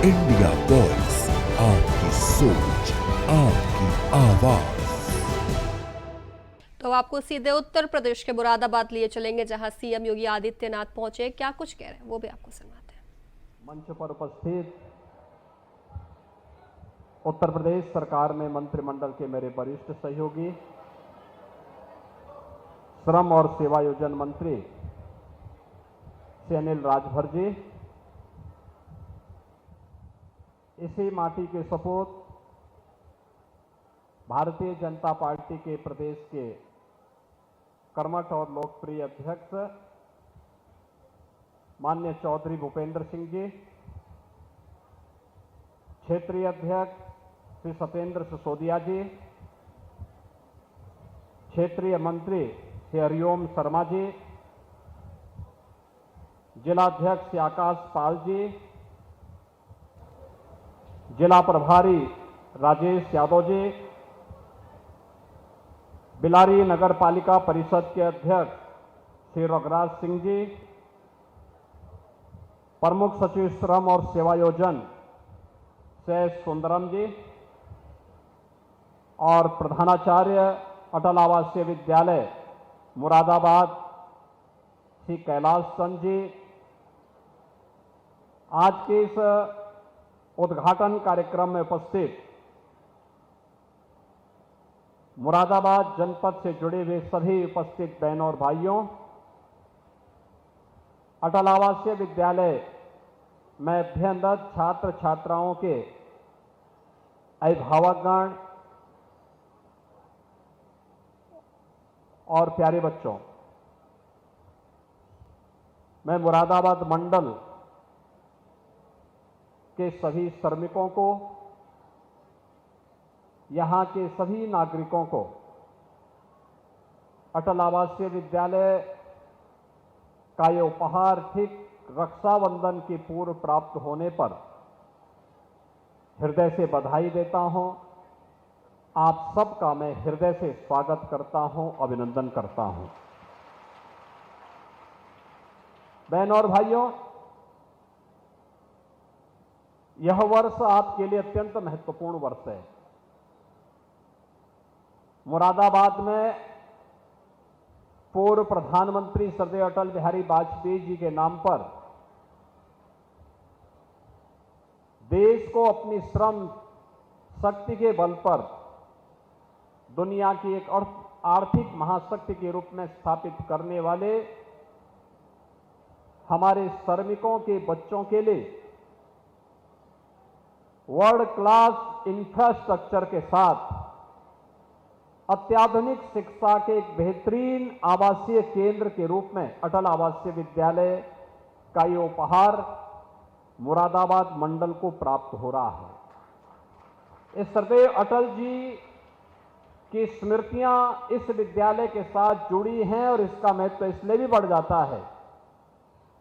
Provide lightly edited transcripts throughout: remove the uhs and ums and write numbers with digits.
India voice, आपकी सोच, आपकी आवाज। तो आपको सीधे उत्तर प्रदेश के मुरादाबाद लिए चलेंगे, जहां सीएम योगी आदित्यनाथ पहुंचे। क्या कुछ कह रहे हैं वो भी आपको सुनाते हैं। मंच पर उपस्थित उत्तर प्रदेश सरकार में मंत्रिमंडल के मेरे वरिष्ठ सहयोगी, श्रम और सेवायोजन मंत्री श्री अनिल राजभर जी, इसी माटी के सपूत भारतीय जनता पार्टी के प्रदेश के कर्मठ और लोकप्रिय अध्यक्ष माननीय चौधरी भूपेंद्र सिंह जी, क्षेत्रीय अध्यक्ष श्री सत्येंद्र सिसोदिया जी, क्षेत्रीय मंत्री श्री हरिओम शर्मा जी, जिलाध्यक्ष श्री आकाश पाल जी, जिला प्रभारी राजेश यादव जी, बिलारी नगर पालिका परिषद के अध्यक्ष श्री रघुराज सिंह जी, प्रमुख सचिव श्रम और सेवायोजन श्री सुंदरम जी और प्रधानाचार्य अटल आवासीय विद्यालय मुरादाबाद श्री कैलाश चंद जी, आज के इस उद्घाटन कार्यक्रम में उपस्थित मुरादाबाद जनपद से जुड़े हुए सभी उपस्थित बहनों और भाइयों, अटल आवासीय विद्यालय में अध्ययनरत छात्र छात्राओं के अभिभावकगण और प्यारे बच्चों, मैं मुरादाबाद मंडल के सभी श्रमिकों को, यहां के सभी नागरिकों को अटल आवासीय विद्यालय का ये उपहार ठीक रक्षाबंधन की पूर्व प्राप्त होने पर हृदय से बधाई देता हूं। आप सबका मैं हृदय से स्वागत करता हूं, अभिनंदन करता हूं। बहनों और भाइयों, यह वर्ष आपके लिए अत्यंत महत्वपूर्ण वर्ष है। मुरादाबाद में पूर्व प्रधानमंत्री श्री अटल बिहारी वाजपेयी जी के नाम पर देश को अपनी श्रम शक्ति के बल पर दुनिया की एक आर्थिक महाशक्ति के रूप में स्थापित करने वाले हमारे श्रमिकों के बच्चों के लिए वर्ल्ड क्लास इंफ्रास्ट्रक्चर के साथ अत्याधुनिक शिक्षा के एक बेहतरीन आवासीय केंद्र के रूप में अटल आवासीय विद्यालय का ये उपहार मुरादाबाद मंडल को प्राप्त हो रहा है। इस सदैव अटल जी की स्मृतियां इस विद्यालय के साथ जुड़ी हैं और इसका महत्व इसलिए भी बढ़ जाता है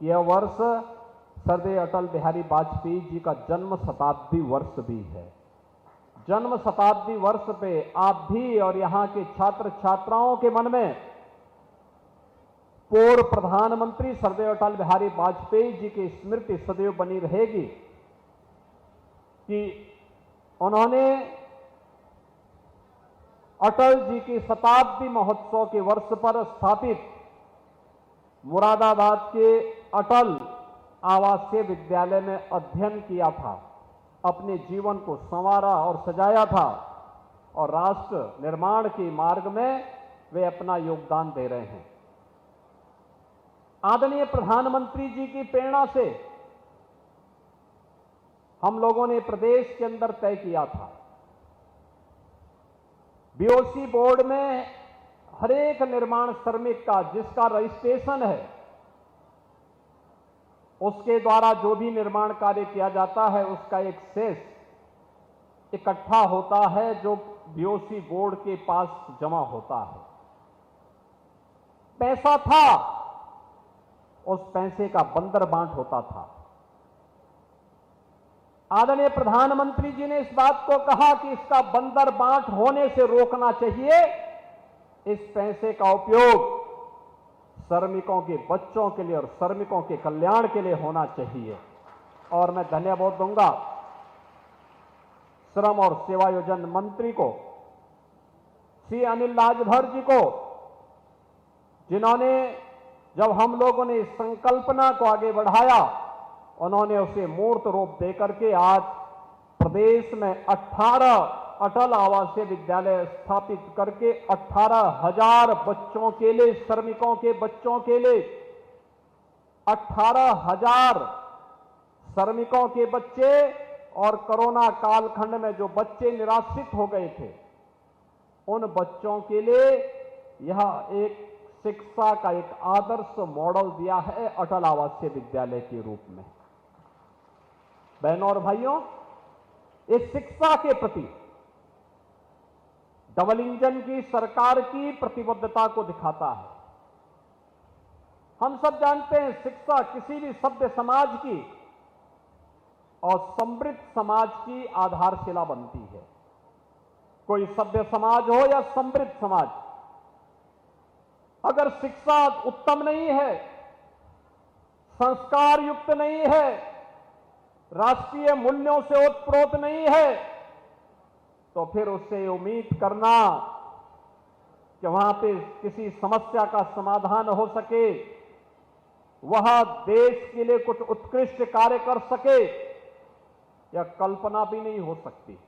कि यह वर्ष सरदेव अटल बिहारी वाजपेयी जी का जन्म शताब्दी वर्ष भी है। जन्म शताब्दी वर्ष पे आप भी और यहां के छात्र छात्राओं के मन में पूर्व प्रधानमंत्री सरदेव अटल बिहारी वाजपेयी जी की स्मृति सदैव बनी रहेगी कि उन्होंने अटल जी की शताब्दी महोत्सव के वर्ष पर स्थापित मुरादाबाद के अटल आवासीय विद्यालय में अध्ययन किया था, अपने जीवन को संवारा और सजाया था और राष्ट्र निर्माण के मार्ग में वे अपना योगदान दे रहे हैं। आदरणीय प्रधानमंत्री जी की प्रेरणा से हम लोगों ने प्रदेश के अंदर तय किया था, बीओसी बोर्ड में हर एक निर्माण श्रमिक का जिसका रजिस्ट्रेशन है, उसके द्वारा जो भी निर्माण कार्य किया जाता है उसका एक शेष इकट्ठा होता है जो बीओसी बोर्ड के पास जमा होता है। पैसा था, उस पैसे का बंदर बांट होता था। आदरणीय प्रधानमंत्री जी ने इस बात को कहा कि इसका बंदर बांट होने से रोकना चाहिए, इस पैसे का उपयोग श्रमिकों के बच्चों के लिए और श्रमिकों के कल्याण के लिए होना चाहिए। और मैं धन्यवाद दूंगा श्रम और सेवायोजन मंत्री को, श्री अनिल राजभर जी को, जिन्होंने जब हम लोगों ने इस संकल्पना को आगे बढ़ाया, उन्होंने उसे मूर्त रूप देकर के आज प्रदेश में 18 अटल आवासीय विद्यालय स्थापित करके 18,000 बच्चों के लिए, श्रमिकों के बच्चों के लिए 18,000 श्रमिकों के बच्चे और कोरोना कालखंड में जो बच्चे निराश्रित हो गए थे, उन बच्चों के लिए यह एक शिक्षा का एक आदर्श मॉडल दिया है अटल आवासीय विद्यालय के रूप में। बहनों और भाइयों, इस शिक्षा के प्रति डबल इंजन की सरकार की प्रतिबद्धता को दिखाता है। हम सब जानते हैं, शिक्षा किसी भी सभ्य समाज की और समृद्ध समाज की आधारशिला बनती है। कोई सभ्य समाज हो या समृद्ध समाज, अगर शिक्षा उत्तम नहीं है, संस्कार युक्त नहीं है, राष्ट्रीय मूल्यों से ओतप्रोत नहीं है, तो फिर उससे उम्मीद करना कि वहां पे किसी समस्या का समाधान हो सके, वह देश के लिए कुछ उत्कृष्ट कार्य कर सके, यह कल्पना भी नहीं हो सकती।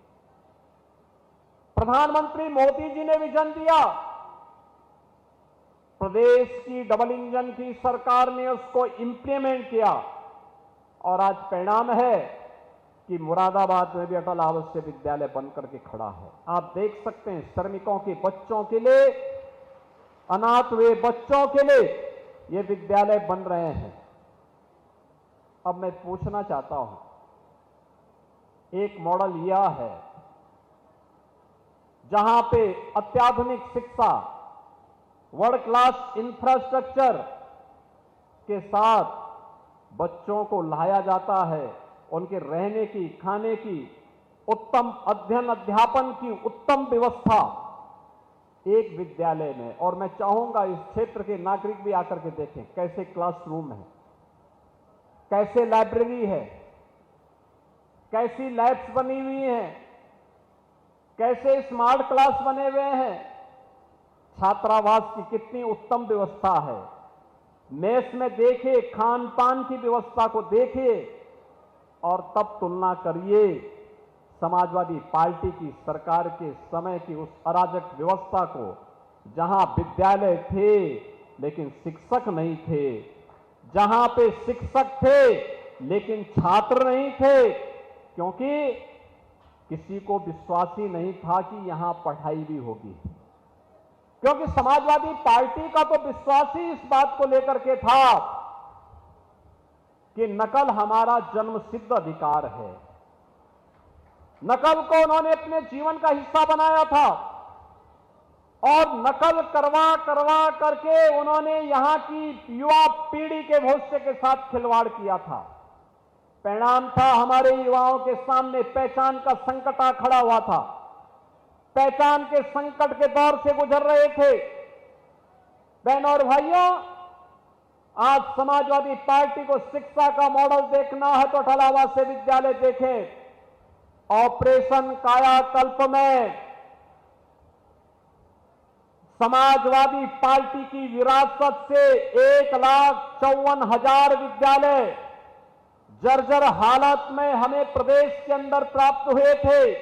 प्रधानमंत्री मोदी जी ने विजन दिया, प्रदेश की डबल इंजन की सरकार ने उसको इंप्लीमेंट किया और आज परिणाम है कि मुरादाबाद में भी अटल आवासीय विद्यालय बनकर के खड़ा है। आप देख सकते हैं, श्रमिकों के बच्चों के लिए, अनाथ हुए बच्चों के लिए ये विद्यालय बन रहे हैं। अब मैं पूछना चाहता हूं, एक मॉडल यह है जहां पे अत्याधुनिक शिक्षा, वर्ल्ड क्लास इंफ्रास्ट्रक्चर के साथ बच्चों को लाया जाता है, उनके रहने की, खाने की, उत्तम अध्ययन अध्यापन की उत्तम व्यवस्था एक विद्यालय में। और मैं चाहूंगा इस क्षेत्र के नागरिक भी आकर के देखें कैसे क्लासरूम है, कैसे लाइब्रेरी है, कैसी लैब्स बनी हुई हैं, कैसे स्मार्ट क्लास बने हुए हैं, छात्रावास की कितनी उत्तम व्यवस्था है। मेस में देखिए, खान पान की व्यवस्था को देखिए और तब तुलना करिए समाजवादी पार्टी की सरकार के समय की उस अराजक व्यवस्था को, जहां विद्यालय थे लेकिन शिक्षक नहीं थे, जहां पे शिक्षक थे लेकिन छात्र नहीं थे, क्योंकि किसी को विश्वास ही नहीं था कि यहां पढ़ाई भी होगी। क्योंकि समाजवादी पार्टी का तो विश्वास ही इस बात को लेकर के था कि नकल हमारा जन्मसिद्ध अधिकार है। नकल को उन्होंने अपने जीवन का हिस्सा बनाया था और नकल करवा करवा करके उन्होंने यहां की युवा पीढ़ी के भविष्य के साथ खिलवाड़ किया था। परिणाम था, हमारे युवाओं के सामने पहचान का संकट आ खड़ा हुआ था। पहचान के संकट के दौर से गुजर रहे थे। बहनों और भाइयों, आज समाजवादी पार्टी को शिक्षा का मॉडल देखना है तो अटल आवासीय विद्यालय देखें। ऑपरेशन कायाकल्प में समाजवादी पार्टी की विरासत से 1,54,000 विद्यालय जर्जर हालत में हमें प्रदेश के अंदर प्राप्त हुए थे।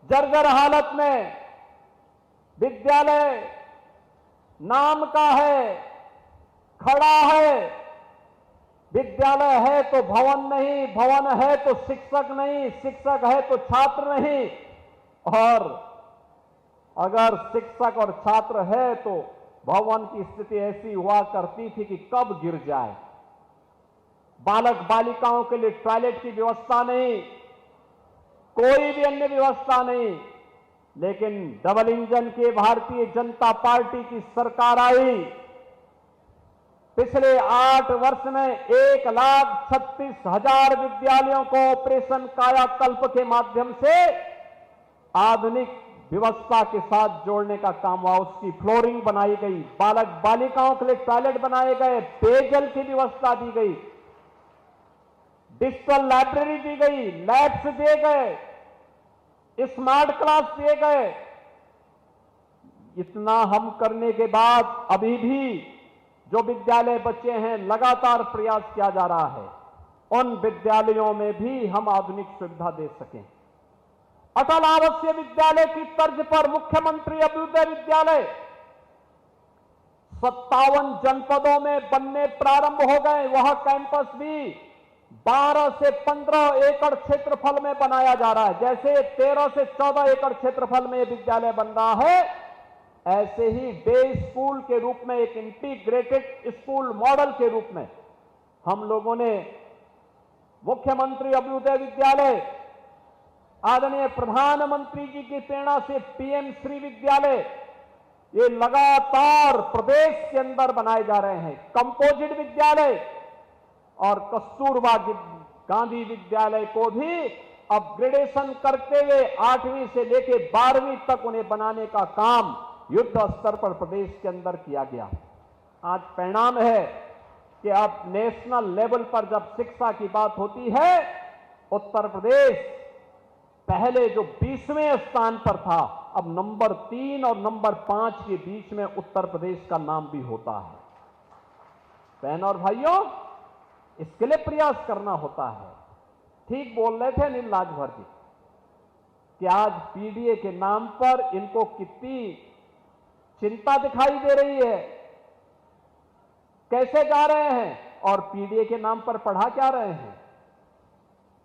जर्जर हालत में विद्यालय नाम का है, खड़ा है, विद्यालय है तो भवन नहीं, भवन है तो शिक्षक नहीं, शिक्षक है तो छात्र नहीं, और अगर शिक्षक और छात्र है तो भवन की स्थिति ऐसी हुआ करती थी कि कब गिर जाए। बालक बालिकाओं के लिए टॉयलेट की व्यवस्था नहीं, कोई भी अन्य व्यवस्था नहीं। लेकिन डबल इंजन के भारतीय जनता पार्टी की सरकार आई, पिछले 8 वर्ष में 1,36,000 विद्यालयों को ऑपरेशन कायाकल्प के माध्यम से आधुनिक व्यवस्था के साथ जोड़ने का काम हुआ। उसकी फ्लोरिंग बनाई गई, बालक बालिकाओं के लिए टॉयलेट बनाए गए, पेयजल की व्यवस्था दी गई, डिजिटल लाइब्रेरी दी गई, लैब्स दिए गए, स्मार्ट क्लास दिए गए। इतना हम करने के बाद अभी भी जो विद्यालय बचे हैं, लगातार प्रयास किया जा रहा है उन विद्यालयों में भी हम आधुनिक सुविधा दे सकें। अटल आवासीय विद्यालय की तर्ज पर मुख्यमंत्री अभ्युदय विद्यालय 57 जनपदों में बनने प्रारंभ हो गए। वह कैंपस भी 12 से 15 एकड़ क्षेत्रफल में बनाया जा रहा है। जैसे 13 से 14 एकड़ क्षेत्रफल में विद्यालय बन रहा है, ऐसे ही डे स्कूल के रूप में, एक इंटीग्रेटेड स्कूल मॉडल के रूप में हम लोगों ने मुख्यमंत्री अभ्युदय विद्यालय, आदरणीय प्रधानमंत्री जी की प्रेरणा से पीएम श्री विद्यालय, ये लगातार प्रदेश के अंदर बनाए जा रहे हैं। कंपोजिट विद्यालय और कस्तूरबा गांधी विद्यालय को भी अपग्रेडेशन करते हुए 8वीं से लेकर 12वीं तक उन्हें बनाने का काम युद्ध स्तर पर प्रदेश के अंदर किया गया। आज परिणाम है कि अब नेशनल लेवल पर जब शिक्षा की बात होती है, उत्तर प्रदेश पहले जो 20वें स्थान पर था, अब नंबर 3 और नंबर 5 के बीच में उत्तर प्रदेश का नाम भी होता है। बहन और भाइयों, इसके लिए प्रयास करना होता है। ठीक बोल रहे थे अनिल राजभर जी कि आज पीडीए के नाम पर इनको कितनी चिंता दिखाई दे रही है, कैसे जा रहे हैं और पीडीए के नाम पर पढ़ा क्या रहे हैं,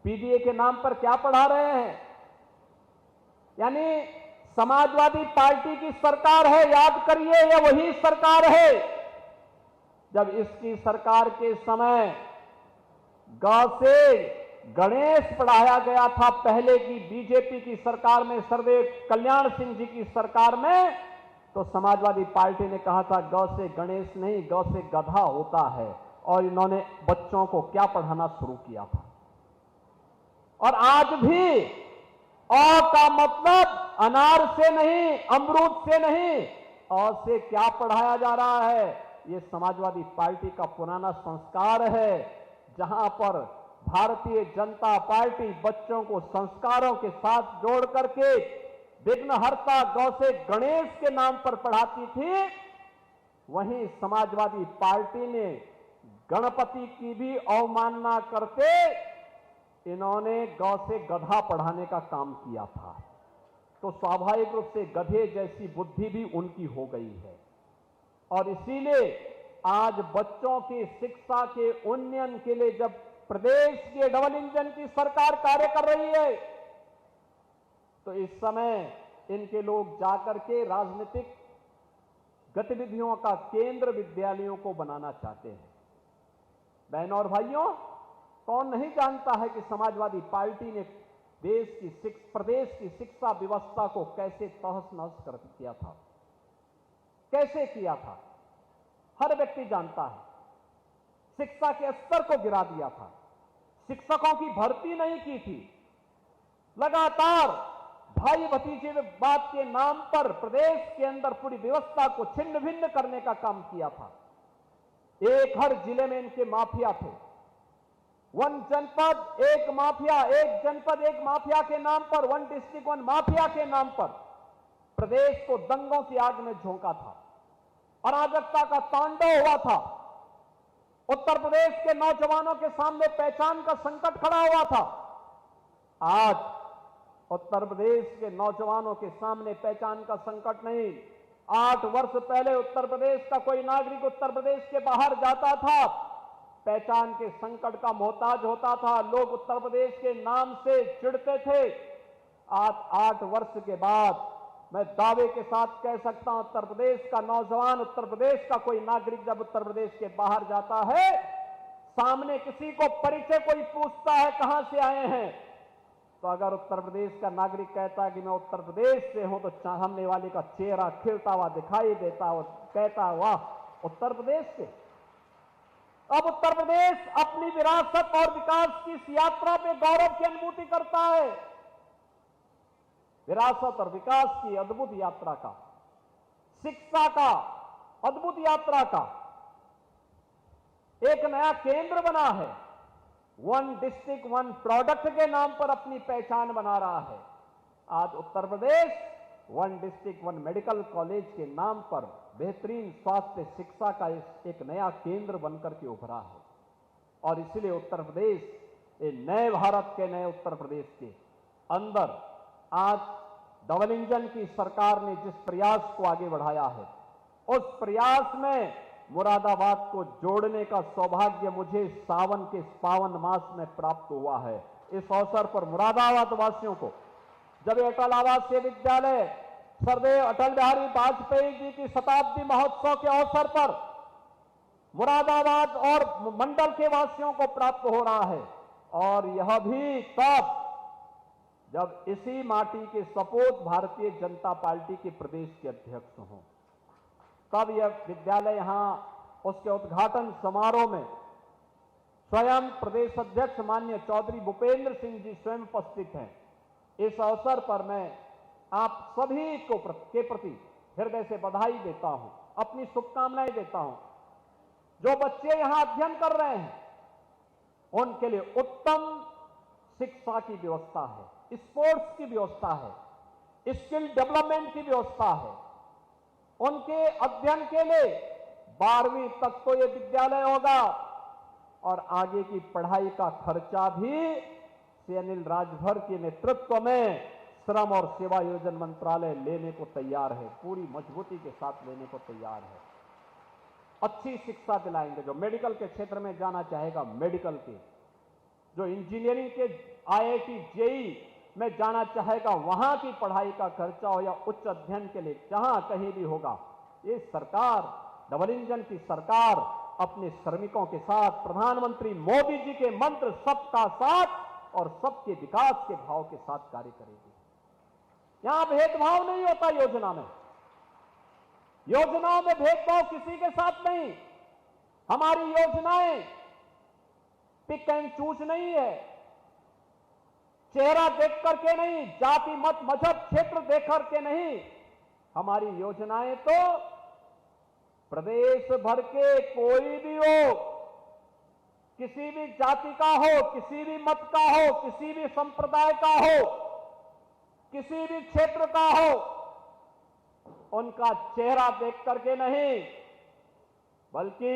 पीडीए के नाम पर क्या पढ़ा रहे हैं। यानी समाजवादी पार्टी की सरकार है, याद करिए, यह वही सरकार है जब इसकी सरकार के समय ग से गणेश पढ़ाया गया था। पहले की बीजेपी की सरकार में, सर्वदेव कल्याण सिंह जी की सरकार में, तो समाजवादी पार्टी ने कहा था ग से गणेश नहीं, ग से गधा होता है, और इन्होंने बच्चों को क्या पढ़ाना शुरू किया था। और आज भी अ का मतलब अनार से नहीं, अमरूद से नहीं, अ से क्या पढ़ाया जा रहा है, ये समाजवादी पार्टी का पुराना संस्कार है, जहां पर भारतीय जनता पार्टी बच्चों को संस्कारों के साथ जोड़ करके विघ्नहर्ता ग से गणेश के नाम पर पढ़ाती थी। वहीं समाजवादी पार्टी ने गणपति की भी अवमानना करते इन्होंने ग से गधा पढ़ाने का काम किया था। तो स्वाभाविक रूप से गधे जैसी बुद्धि भी उनकी हो गई है। और इसीलिए आज बच्चों की शिक्षा के उन्नयन के लिए जब प्रदेश की डबल इंजन की सरकार कार्य कर रही है, तो इस समय इनके लोग जाकर के राजनीतिक गतिविधियों का केंद्र विद्यालयों को बनाना चाहते हैं। बहनों और भाइयों, कौन नहीं जानता है कि समाजवादी पार्टी ने प्रदेश की शिक्षा व्यवस्था को कैसे तहस नहस कर किया था, कैसे किया था, हर व्यक्ति जानता है। शिक्षा के स्तर को गिरा दिया था, शिक्षकों की भर्ती नहीं की थी, लगातार भाई भतीजेवाद के नाम पर प्रदेश के अंदर पूरी व्यवस्था को छिन्न भिन्न करने का काम किया था। एक हर जिले में इनके माफिया थे, वन जनपद एक माफिया, एक जनपद एक माफिया के नाम पर, वन डिस्ट्रिक्ट वन माफिया के नाम पर प्रदेश को दंगों की आग में झोंका था, अराजकता का तांडव हुआ था। उत्तर प्रदेश के नौजवानों के सामने पहचान का संकट खड़ा हुआ था। आज उत्तर प्रदेश के नौजवानों के सामने पहचान का संकट नहीं। 8 वर्ष पहले उत्तर प्रदेश का कोई नागरिक उत्तर प्रदेश के बाहर जाता था, पहचान के संकट का मोहताज होता था, लोग उत्तर प्रदेश के नाम से चिढ़ते थे। आज 8 वर्ष के बाद मैं दावे के साथ कह सकता हूं, उत्तर प्रदेश का नौजवान, उत्तर प्रदेश का कोई नागरिक जब उत्तर प्रदेश के बाहर जाता है, सामने किसी को परिचय कोई पूछता है कहां से आए हैं, तो अगर उत्तर प्रदेश का नागरिक कहता है कि मैं उत्तर प्रदेश से हूं, तो सामने वाले का चेहरा खिलता हुआ दिखाई देता और कहता वाह उत्तर प्रदेश से। अब उत्तर प्रदेश अपनी विरासत और विकास की इस यात्रा पे गौरव की अनुभूति करता है। विरासत और विकास की अद्भुत यात्रा का, शिक्षा का अद्भुत यात्रा का एक नया केंद्र बना है। वन डिस्ट्रिक्ट वन प्रोडक्ट के नाम पर अपनी पहचान बना रहा है। आज Uttar Pradesh one district one medical college के नाम पर बेहतरीन स्वास्थ्य शिक्षा का एक नया केंद्र बनकर के उभरा है। और इसलिए उत्तर प्रदेश, ये नए भारत के, नए उत्तर प्रदेश के अंदर आज डबल इंजन की सरकार ने जिस प्रयास को आगे बढ़ाया है, उस प्रयास में मुरादाबाद को जोड़ने का सौभाग्य मुझे सावन के पावन मास में प्राप्त हुआ है। इस अवसर पर मुरादाबाद वासियों को जब अटल आवासीय विद्यालय सरदेव अटल बिहारी वाजपेयी जी की शताब्दी महोत्सव के अवसर पर मुरादाबाद और मंडल के वासियों को प्राप्त हो रहा है, और यह भी तब जब इसी माटी के सपूत भारतीय जनता पार्टी के प्रदेश के अध्यक्ष हों, तब यह विद्यालय यहां उसके उद्घाटन समारोह में स्वयं प्रदेश अध्यक्ष माननीय चौधरी भूपेंद्र सिंह जी स्वयं उपस्थित हैं। इस अवसर पर मैं आप सभी को के प्रति हृदय से बधाई देता हूं, अपनी शुभकामनाएं देता हूं। जो बच्चे यहां अध्ययन कर रहे हैं उनके लिए उत्तम शिक्षा की व्यवस्था है, स्पोर्ट्स की व्यवस्था है, स्किल डेवलपमेंट की व्यवस्था है। उनके अध्ययन के लिए 12वीं तक तो यह विद्यालय होगा, और आगे की पढ़ाई का खर्चा भी श्री अनिल राजभर के नेतृत्व में श्रम और सेवा योजना मंत्रालय लेने को तैयार है, पूरी मजबूती के साथ लेने को तैयार है। अच्छी शिक्षा दिलाएंगे। जो मेडिकल के क्षेत्र में जाना चाहेगा मेडिकल के, जो इंजीनियरिंग के IIT JEE में जाना चाहेगा वहां की पढ़ाई का खर्चा हो, या उच्च अध्ययन के लिए जहां कहीं भी होगा, ये सरकार, डबल इंजन की सरकार अपने श्रमिकों के साथ प्रधानमंत्री मोदी जी के मंत्र सबका साथ और सबके विकास के भाव के साथ कार्य करेगी। यहां भेदभाव नहीं होता योजना में, योजनाओं में भेदभाव किसी के साथ नहीं। हमारी योजनाएं पिक एंड चूज नहीं है, चेहरा देख करके नहीं, जाति मत मजहब क्षेत्र देख करके नहीं। हमारी योजनाएं तो प्रदेश भर के कोई भी हो, किसी भी जाति का हो, किसी भी मत का हो, किसी भी संप्रदाय का हो, किसी भी क्षेत्र का हो, उनका चेहरा देख करके नहीं, बल्कि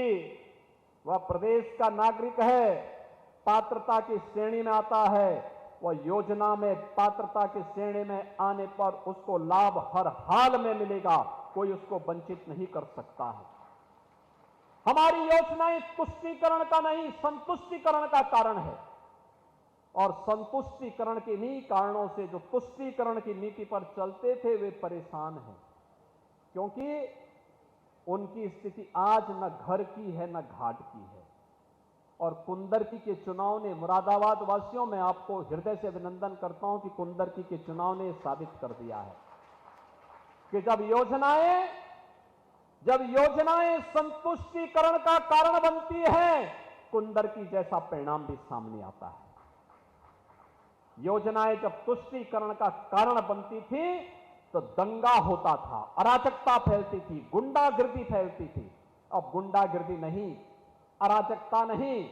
वह प्रदेश का नागरिक है, पात्रता की श्रेणी में आता है, वह योजना में पात्रता की श्रेणी में आने पर उसको लाभ हर हाल में मिलेगा, कोई उसको वंचित नहीं कर सकता है। हमारी योजनाएं तुष्टीकरण का नहीं, संतुष्टीकरण का कारण है, और संतुष्टीकरण के इन्हीं कारणों से जो तुष्टीकरण की नीति पर चलते थे वे परेशान हैं, क्योंकि उनकी स्थिति आज न घर की है न घाट की है। और कुंदरकी के चुनाव ने, मुरादाबाद वासियों में आपको हृदय से अभिनंदन करता हूं कि कुंदरकी के चुनाव ने साबित कर दिया है कि जब योजनाएं संतुष्टीकरण का कारण बनती हैं, कुंदरकी जैसा परिणाम भी सामने आता है। योजनाएं जब तुष्टीकरण का कारण बनती थी तो दंगा होता था, अराजकता फैलती थी, गुंडागिर्दी फैलती थी। अब गुंडागिर्दी नहीं, अराजकता नहीं,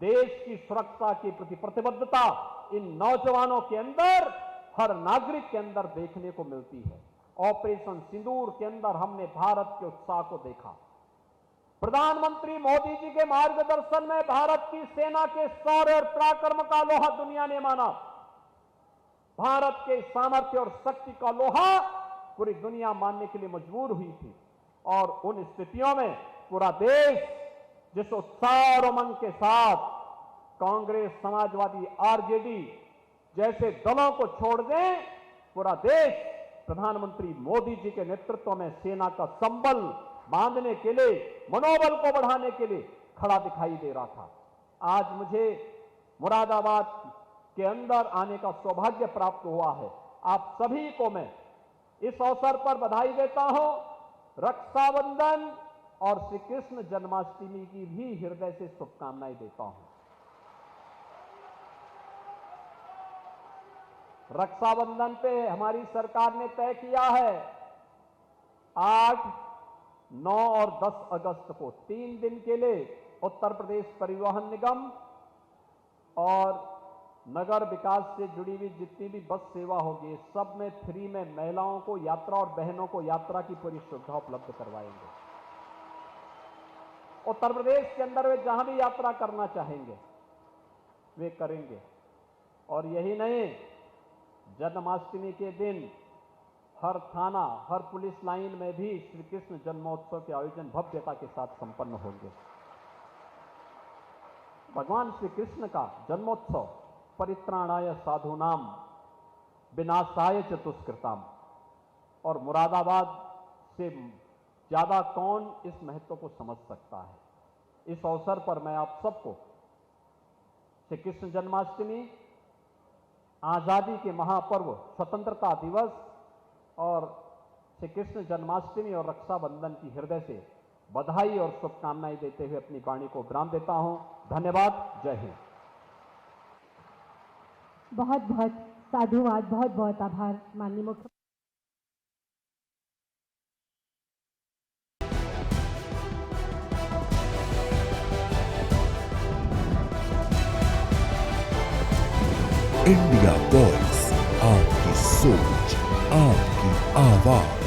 देश की सुरक्षा के प्रति प्रतिबद्धता इन नौजवानों के अंदर, हर नागरिक के अंदर देखने को मिलती है। ऑपरेशन सिंदूर के अंदर हमने भारत के उत्साह को देखा। प्रधानमंत्री मोदी जी के मार्गदर्शन में भारत की सेना के शौर्य और पराक्रम का लोहा दुनिया ने माना। भारत के सामर्थ्य और शक्ति का लोहा पूरी दुनिया मानने के लिए मजबूर हुई थी। और उन स्थितियों में पूरा देश जिस उत्साह और उमंग के साथ कांग्रेस, समाजवादी, आरजेडी जैसे दलों को छोड़ दें, पूरा देश प्रधानमंत्री मोदी जी के नेतृत्व में सेना का संबल बांधने के लिए, मनोबल को बढ़ाने के लिए खड़ा दिखाई दे रहा था। आज मुझे मुरादाबाद के अंदर आने का सौभाग्य प्राप्त हुआ है। आप सभी को मैं इस अवसर पर बधाई देता हूं। रक्षाबंधन और श्री कृष्ण जन्माष्टमी की भी हृदय से शुभकामनाएं देता हूं। रक्षाबंधन पे हमारी सरकार ने तय किया है 8, 9 और 10 अगस्त को 3 दिन के लिए उत्तर प्रदेश परिवहन निगम और नगर विकास से जुड़ी हुई जितनी भी बस सेवा होगी, सब में फ्री में महिलाओं को यात्रा और बहनों को यात्रा की पूरी सुविधा उपलब्ध करवाएंगे। उत्तर प्रदेश के अंदर वे जहां भी यात्रा करना चाहेंगे वे करेंगे। और यही नहीं, जन्माष्टमी के दिन हर थाना, हर पुलिस लाइन में भी श्री कृष्ण जन्मोत्सव के आयोजन भव्यता के साथ संपन्न होंगे। भगवान श्री कृष्ण का जन्मोत्सव परित्राणाय साधूनाम विनाशाय चतुष्कृताम, और मुरादाबाद से ज्यादा कौन इस महत्व को समझ सकता है। इस अवसर पर मैं आप सबको श्री कृष्ण जन्माष्टमी, आजादी के महापर्व स्वतंत्रता दिवस और श्री कृष्ण जन्माष्टमी और रक्षाबंधन की हृदय से बधाई और शुभकामनाएं देते हुए अपनी वाणी को विराम देता हूं। धन्यवाद। जय हिंद। बहुत बहुत साधुवाद, बहुत बहुत आभार माननीय मुख्य। इंडिया वॉइस, आपकी सोच, आपकी आवाज।